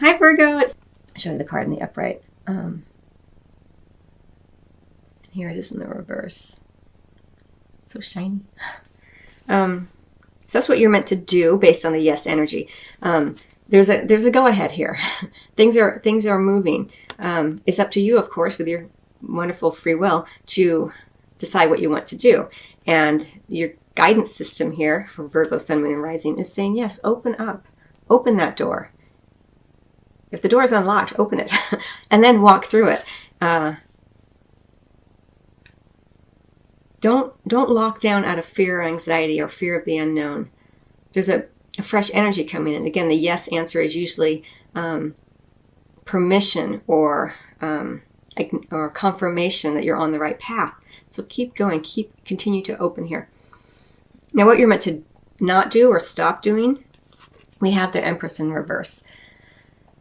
Hi, Virgo. I'll show you the card in the upright. Here it is in the reverse. So shiny. So that's what you're meant to do based on the yes energy. There's a go ahead here. things are moving. It's up to you, of course, with your wonderful free will to decide what you want to do. And your guidance system here for Virgo, Sun, Moon, and Rising is saying, yes, open up. Open that door. If the door is unlocked, open it. And then walk through it. Don't lock down out of fear or anxiety or fear of the unknown. There's a fresh energy coming in. Again, the yes answer is usually permission or confirmation that you're on the right path. So keep going. Continue to open here. Now, what you're meant to not do or stop doing, we have the Empress in reverse.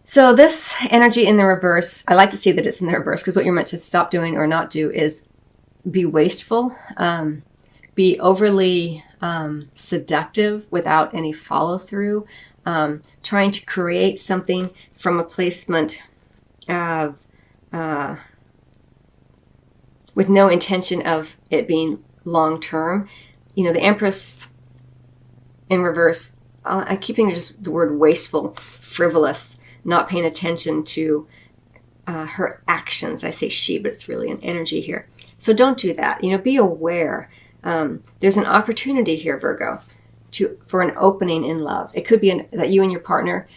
So this energy in the reverse, I like to see that it's in the reverse, because what you're meant to stop doing or not do is be wasteful, be overly seductive without any follow through, trying to create something from a placement of with no intention of it being long term. You know, the Empress in reverse, I keep thinking just the word wasteful, frivolous, not paying attention to her actions. I say she, but it's really an energy here. So don't do that. You know, be aware. There's an opportunity here, Virgo, for an opening in love. It could be that you and your partner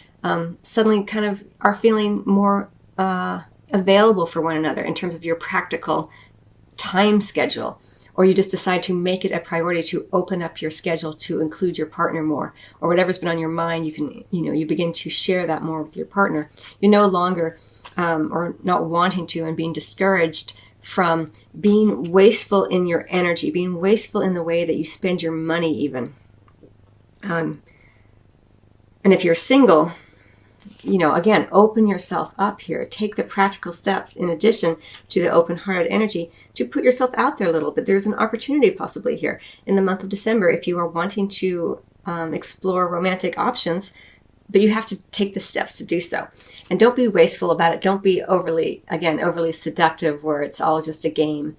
suddenly kind of are feeling more available for one another in terms of your practical time schedule. Or you just decide to make it a priority to open up your schedule to include your partner more, or whatever's been on your mind. You begin to share that more with your partner. You're no longer or not wanting to and being discouraged from being wasteful in your energy, being wasteful in the way that you spend your money even. And if you're single, again, open yourself up here. Take the practical steps in addition to the open-hearted energy to put yourself out there a little bit. There's an opportunity possibly here in the month of December if you are wanting to explore romantic options, but you have to take the steps to do so. And don't be wasteful about it. Don't be overly seductive where it's all just a game.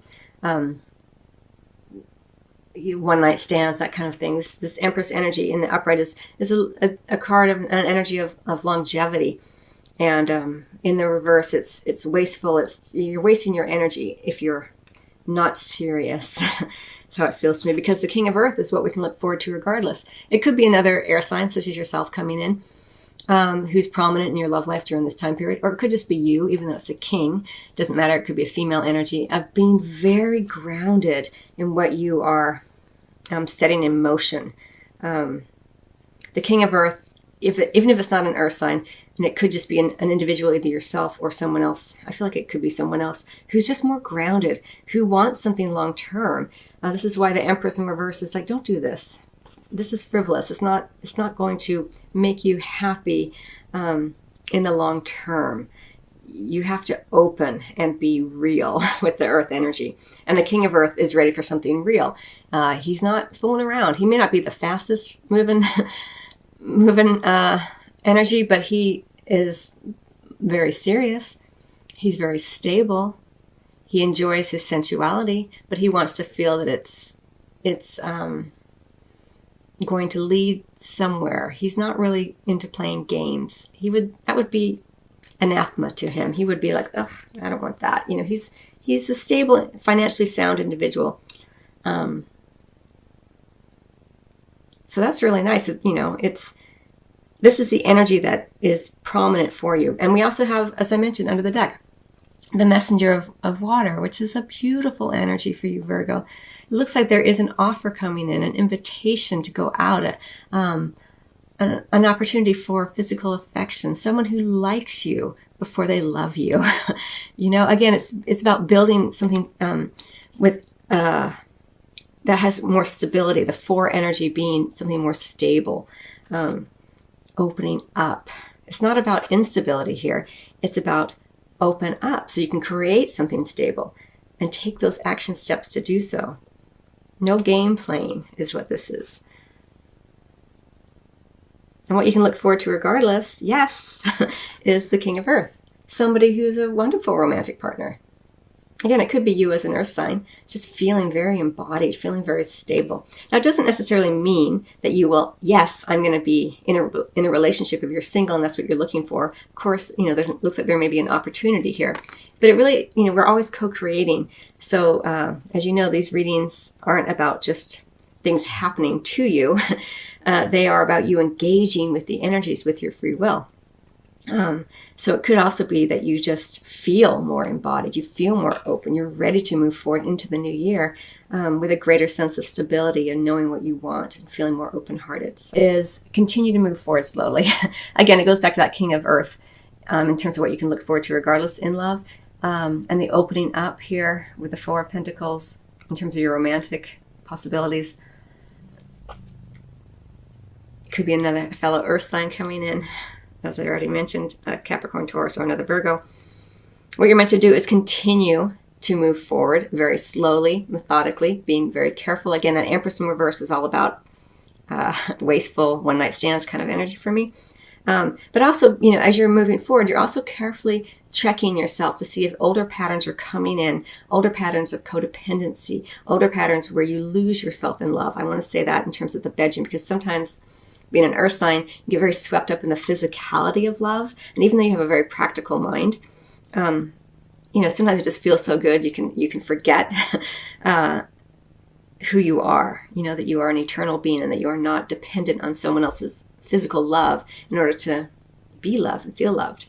One-night stands, that kind of things. This Empress energy in the upright is a card of an energy of longevity, and in the reverse, it's wasteful. You're wasting your energy if you're not serious. That's how it feels to me, because the King of Earth is what we can look forward to regardless. It could be another air sign, such as yourself, coming in, who's prominent in your love life during this time period, or it could just be you, even though it's a king. It doesn't matter. It could be a female energy of being very grounded in what you are setting in motion. The King of Earth, even if it's not an earth sign, and it could just be an individual, either yourself or someone else. I feel like it could be someone else who's just more grounded, who wants something long term. This is why the Empress in reverse is like, don't do this. This is frivolous. It's not going to make you happy in the long term. You have to open and be real with the earth energy. And the King of Earth is ready for something real. He's not fooling around. He may not be the fastest moving energy, but he is very serious. He's very stable. He enjoys his sensuality, but he wants to feel that it's going to lead somewhere. He's not really into playing games. That would be anathema to him. He would be like, ugh, I don't want that. He's a stable, financially sound individual. So that's really nice. This is the energy that is prominent for you. And we also have, as I mentioned, under the deck, the Messenger of Water, which is a beautiful energy for you, Virgo. It looks like there is an offer coming in, an invitation to go out, an opportunity for physical affection, someone who likes you before they love you. Again, it's about building something with that has more stability. The 4 energy being something more stable, opening up. It's not about instability here. It's about open up so you can create something stable and take those action steps to do so. No game playing is what this is. And what you can look forward to regardless, yes, is the King of Earth. Somebody who's a wonderful romantic partner. Again, it could be you as an earth sign, just feeling very embodied, feeling very stable. Now, it doesn't necessarily mean that you will, yes, I'm going to be in a relationship if you're single and that's what you're looking for. Of course, it looks like there may be an opportunity here. But it really, we're always co-creating. So, as you know, these readings aren't about just things happening to you. They are about you engaging with the energies with your free will. So it could also be that you just feel more embodied, you feel more open, you're ready to move forward into the new year with a greater sense of stability and knowing what you want and feeling more open-hearted. So is continue to move forward slowly. Again, it goes back to that King of Earth in terms of what you can look forward to regardless in love, and the opening up here with the Four of Pentacles in terms of your romantic possibilities. Could be another fellow earth sign coming in. As I already mentioned, a Capricorn, Taurus, or another Virgo. What you're meant to do is continue to move forward very slowly, methodically, being very careful. Again, that Empress in reverse is all about wasteful one-night stands kind of energy for me. But also, as you're moving forward, you're also carefully checking yourself to see if older patterns are coming in, older patterns of codependency, older patterns where you lose yourself in love. I want to say that in terms of the bedroom, because sometimes being an earth sign, you get very swept up in the physicality of love. And even though you have a very practical mind, sometimes it just feels so good. You can forget who you are, that you are an eternal being and that you are not dependent on someone else's physical love in order to be loved and feel loved.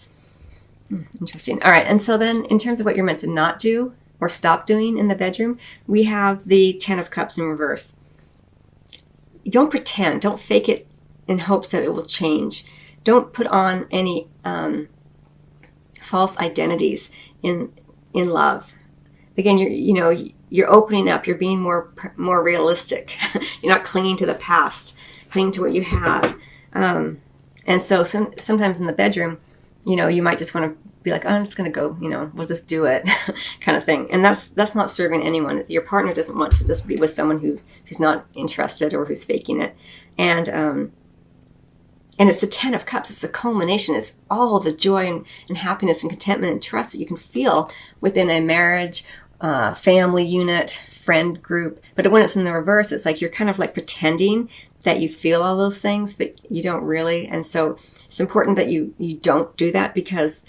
Interesting. All right. And so then in terms of what you're meant to not do or stop doing in the bedroom, we have the Ten of Cups in reverse. Don't pretend. Don't fake it in hopes that it will change. Don't put on any false identities in love. Again, you're opening up. You're being more realistic. You're not clinging to the past, clinging to what you had. And so sometimes in the bedroom, you might just want to be like, oh, I'm just going to go. We'll just do it, kind of thing. And that's not serving anyone. Your partner doesn't want to just be with someone who's not interested or who's faking it. And it's the Ten of Cups. It's the culmination. It's all the joy and happiness and contentment and trust that you can feel within a marriage, family unit, friend group. But when it's in the reverse, it's like you're kind of like pretending that you feel all those things, but you don't really. And so it's important that you don't do that, because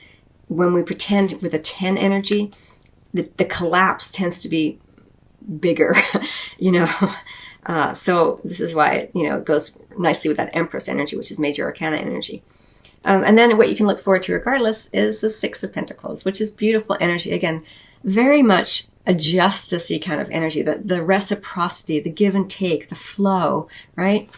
when we pretend with a 10 energy, the collapse tends to be bigger, So this is why, it goes nicely with that Empress energy, which is major arcana energy. And then what you can look forward to regardless is the Six of Pentacles, which is beautiful energy. Again, very much a justice-y kind of energy, the reciprocity, the give and take, the flow, right?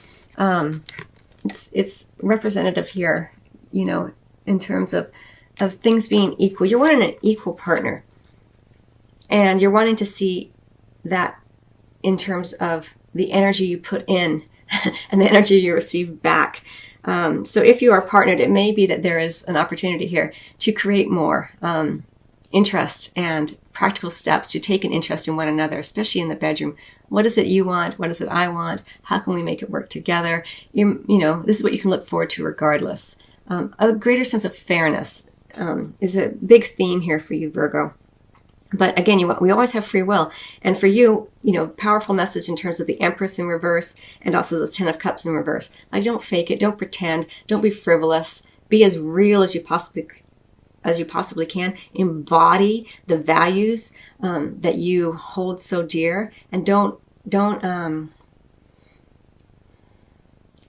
It's representative here, in terms of things being equal. You're wanting an equal partner. And you're wanting to see that in terms of the energy you put in and the energy you receive back. So if you are partnered, it may be that there is an opportunity here to create more interest and practical steps to take an interest in one another, especially in the bedroom. What is it you want? What is it I want? How can we make it work together? This is what you can look forward to regardless. A greater sense of fairness is a big theme here for you, Virgo. But again, we always have free will. And for you, powerful message in terms of the Empress in reverse and also the Ten of Cups in reverse. Like, don't fake it. Don't pretend. Don't be frivolous. Be as real as you possibly can. Embody the values that you hold so dear. And don't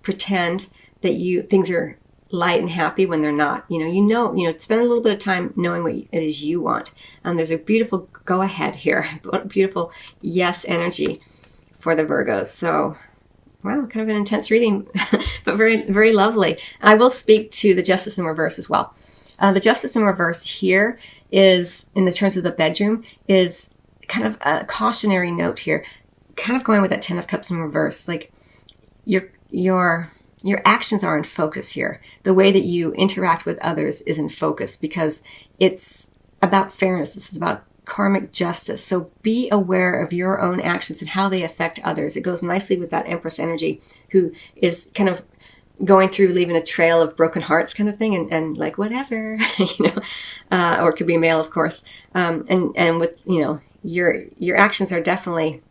pretend that things are light and happy when they're not. Spend a little bit of time knowing what it is you want. There's a beautiful go ahead here, beautiful yes energy for the Virgos. So, wow, kind of an intense reading, but very, very lovely. I will speak to the Justice in reverse as well. The Justice in reverse here is, in the terms of the bedroom, is kind of a cautionary note here, kind of going with that Ten of Cups in reverse. Like, your actions are in focus here. The way that you interact with others is in focus, because it's about fairness. This is about karmic justice. So be aware of your own actions and how they affect others. It goes nicely with that Empress energy, who is kind of going through, leaving a trail of broken hearts kind of thing, and like, whatever, or it could be male, of course. And with, your actions are definitely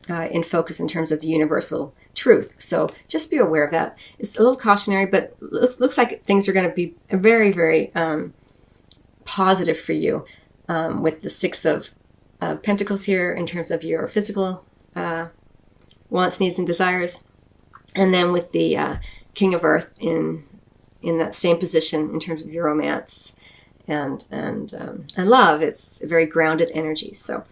in focus in terms of universal truth. So just be aware of that. It's a little cautionary, but looks like things are going to be very, very positive for you with the Six of Pentacles here in terms of your physical wants, needs, and desires. And then with the King of Earth in that same position in terms of your romance and love. It's a very grounded energy. So,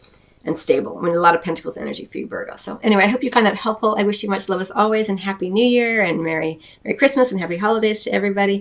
and stable. I mean, a lot of Pentacles energy for you, Virgo. So anyway, I hope you find that helpful. I wish you much love as always, and Happy New Year, and Merry Christmas, and Happy Holidays to everybody.